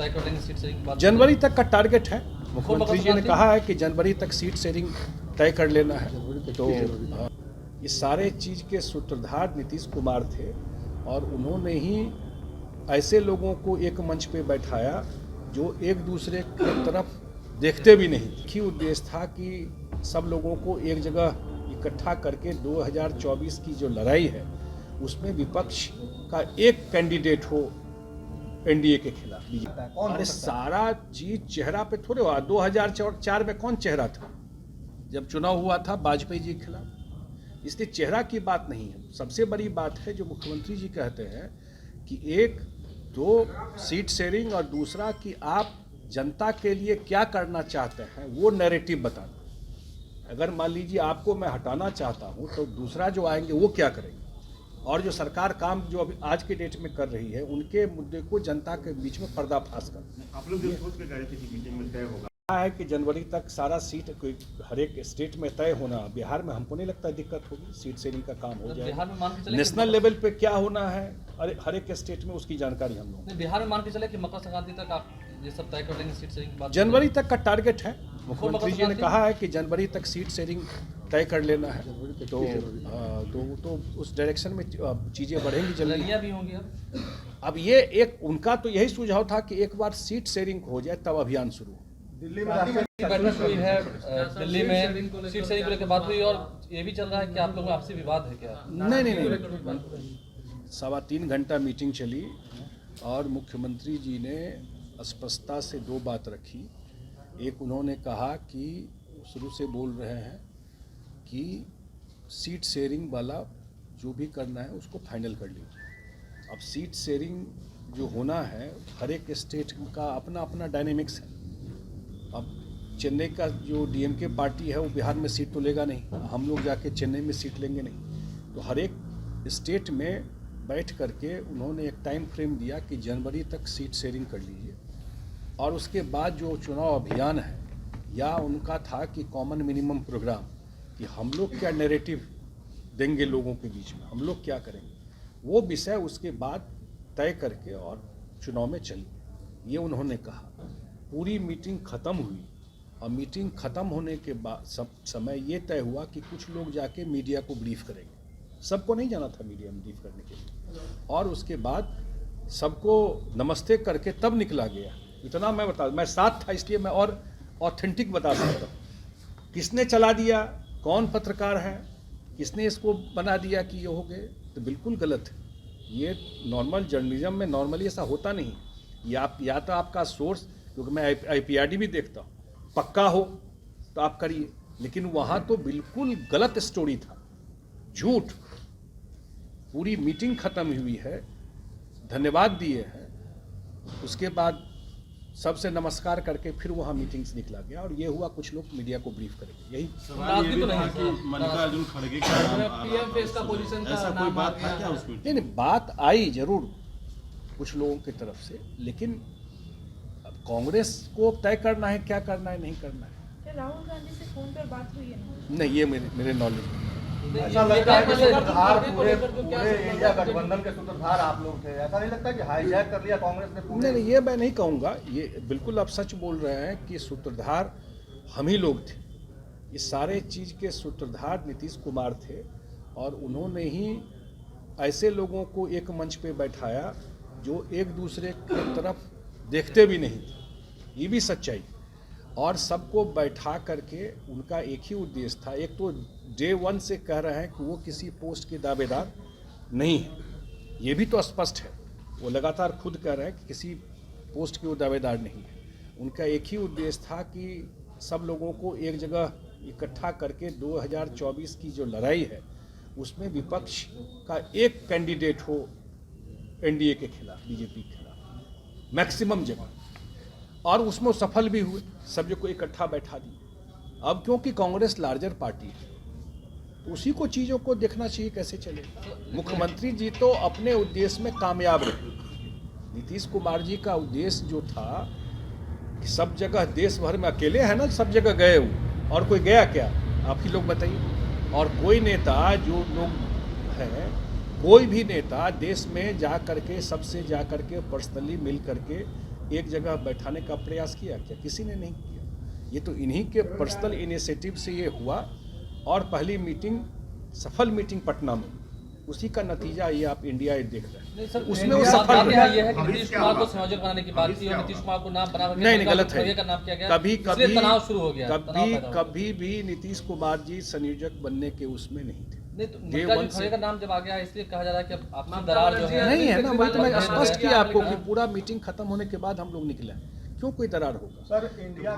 तय कर देंगे सीट शेयरिंग की बात? जनवरी तक का टारगेट है। मुख्यमंत्री जी ने कहा है कि जनवरी तक सीट शेयरिंग तय कर लेना है। तो इस सारे चीज़ के सूत्रधार नीतीश कुमार थे और उन्होंने ही ऐसे लोगों को एक मंच पे बैठाया जो एक दूसरे की तरफ देखते भी नहीं। एक ही उद्देश्य था कि सब लोगों को एक जगह इकट्ठा करके 2024 की जो लड़ाई है उसमें विपक्ष का एक कैंडिडेट हो एनडीए के खिलाफ। अरे सारा चीज चेहरा पे थोड़े हुआ। 2004 में कौन चेहरा था जब चुनाव हुआ था वाजपेयी जी के खिलाफ? इसलिए चेहरा की बात नहीं है। सबसे बड़ी बात है जो मुख्यमंत्री जी कहते हैं कि एक तो सीट शेयरिंग और दूसरा कि आप जनता के लिए क्या करना चाहते हैं वो नैरेटिव बताना। अगर मान लीजिए आपको मैं हटाना चाहता हूं तो दूसरा जो आएंगे वो क्या करेंगे, और जो सरकार काम जो अभी आज के डेट में कर रही है उनके मुद्दे को जनता के बीच में पर्दाफाश कर। आप लोग जो सोच के गए थे कि मीटिंग में तय होगा है कि जनवरी तक सारा सीट हर एक स्टेट में तय होना। बिहार में हमको नहीं लगता दिक्कत होगी, सीट शेयरिंग का काम हो जाएगा। नेशनल लेवल पे क्या होना है हर एक स्टेट में उसकी जानकारी हम लोग। बिहार में मान के चले कि मकर संक्रांति तक आप ये सब तय कर देंगे सीट शेयरिंग की बात? जनवरी तक का टारगेट है। मुख्यमंत्री जी ने कहा है कि जनवरी तक सीट शेयरिंग तय कर लेना है। तो उस डायरेक्शन में चीज़ें बढ़ेंगी जल्दी भी होंगी। अब ये एक उनका तो यही सुझाव था कि एक बार सीट शेयरिंग हो जाए तब अभियान शुरू हो। दिल्ली में बैठक हुई है, दिल्ली में सीट शेयरिंग को लेकर बात हुई और ये भी चल रहा है कि आप लोगों में आपसी विवाद है क्या? नहीं। 3.25 घंटा मीटिंग चली और मुख्यमंत्री जी ने स्पष्टता से दो बात रखी। एक उन्होंने कहा कि शुरू से बोल रहे हैं कि सीट शेयरिंग वाला जो भी करना है उसको फाइनल कर लीजिए। अब सीट शेयरिंग जो होना है हर एक स्टेट का अपना अपना डायनेमिक्स है। अब चेन्नई का जो डीएमके पार्टी है वो बिहार में सीट तो लेगा नहीं, हम लोग जाके चेन्नई में सीट लेंगे नहीं। तो हर एक स्टेट में बैठ करके उन्होंने एक टाइम फ्रेम दिया कि जनवरी तक सीट शेयरिंग कर लीजिए और उसके बाद जो चुनाव अभियान है या उनका था कि कॉमन मिनिमम प्रोग्राम कि हम लोग क्या नैरेटिव देंगे लोगों के बीच में, हम लोग क्या करेंगे, वो विषय उसके बाद तय करके और चुनाव में चलिए, ये उन्होंने कहा। पूरी मीटिंग ख़त्म हुई और मीटिंग ख़त्म होने के बाद समय ये तय हुआ कि कुछ लोग जाके मीडिया को ब्रीफ करेंगे। सबको नहीं जाना था मीडिया में ब्रीफ करने के लिए, और उसके बाद सबको नमस्ते करके तब निकला गया। इतना मैं बता, मैं साथ था इसलिए मैं और ऑथेंटिक बता सकता हूँ। किसने चला दिया, कौन पत्रकार है, किसने इसको बना दिया कि ये हो गए, तो बिल्कुल गलत है। ये नॉर्मल जर्नलिज्म में नॉर्मली ऐसा होता नहीं। या तो आपका सोर्स, क्योंकि मैं IPRD भी देखता हूँ, पक्का हो तो आप करिए, लेकिन वहाँ तो बिल्कुल गलत स्टोरी था, झूठ। पूरी मीटिंग ख़त्म हुई है, धन्यवाद दिए हैं, उसके बाद सबसे नमस्कार करके फिर वहाँ मीटिंग से निकला गया और ये हुआ कुछ लोग मीडिया को ब्रीफ करेंगे। यही तो नहीं कि मल्लिकार्जुन खड़गे का पीएम फेस का पोजीशन का ऐसा कोई बात था क्या उसमें? नहीं, बात आई जरूर कुछ लोगों की तरफ से, लेकिन अब कांग्रेस को तय करना है क्या करना है नहीं करना है। क्या राहुल गांधी से फोन पर बात हुई है? नहीं, ये मेरे नॉलेज में। ऐसा लगता है कि सूत्रधार पूरे इंडिया गठबंधन के सूत्रधार आप लोग थे। ऐसा नहीं लगता कि हाईजैक कर लिया कांग्रेस ने? नहीं, ये मैं नहीं कहूँगा। ये बिल्कुल आप सच बोल रहे हैं कि सूत्रधार हम ही लोग थे। इस सारे चीज़ के सूत्रधार नीतीश कुमार थे और उन्होंने ही ऐसे लोगों को एक मंच पे बैठाया जो एक दूसरे की तरफ देखते भी नहीं थे। ये भी सच्चाई। और सबको बैठा करके उनका एक ही उद्देश्य था। एक तो डे 1 से कह रहे हैं कि वो किसी पोस्ट के दावेदार नहीं है, ये भी तो स्पष्ट है। वो लगातार खुद कह रहे हैं कि किसी पोस्ट के वो दावेदार नहीं है। उनका एक ही उद्देश्य था कि सब लोगों को एक जगह इकट्ठा करके 2024 की जो लड़ाई है उसमें विपक्ष का एक कैंडिडेट हो एनडीए के खिलाफ, बीजेपी के खिलाफ मैक्सिमम जगह, और उसमें सफल भी हुए। सब जो को इकट्ठा बैठा दिए। अब क्योंकि कांग्रेस लार्जर पार्टी है तो उसी को चीज़ों को देखना चाहिए कैसे चले। मुख्यमंत्री जी तो अपने उद्देश्य में कामयाब रहे। नीतीश कुमार जी का उद्देश्य जो था कि सब जगह देश भर में अकेले है ना, सब जगह गए वो, और कोई गया क्या आप ही लोग बताइए। और कोई नेता जो लोग हैं, कोई भी नेता देश में जा करके सबसे जा करके पर्सनली मिल करके एक जगह बैठाने का प्रयास किया क्या? किसी ने नहीं किया। ये तो इन्हीं के पर्सनल इनिशिएटिव से ये हुआ और पहली मीटिंग सफल मीटिंग पटना में, उसी का नतीजा ये आप इंडिया देख रहे हैं। नहीं सर, उसमें वो बात सफल यहाँ रहे। ये है कि नीतीश कुमार को संयोजक बनाने की बात थी और नीतीश कुमार को नाम बना करके नहीं मल्लिकार्जुन गलत है। खड़गे का नाम किया गया, कभी इसलिए कभी तनाव शुरू हो गया, तनाव पैदा हो गया। कभी भी नीतीश कुमार जी संयोजक बनने के उसमें नहीं थे। नहीं तो Day मल्लिकार्जुन one से- खड़गे का नाम जब आ गया इसलिए कहा जा रहा है कि अब आपसी दरार जो है नहीं है ना, वही तो मैं है, स्पष्ट है, किया आपको है। कि पूरा मीटिंग खत्म होने के बाद हम लोग निकले, क्यों कोई दरार होगा? Sir India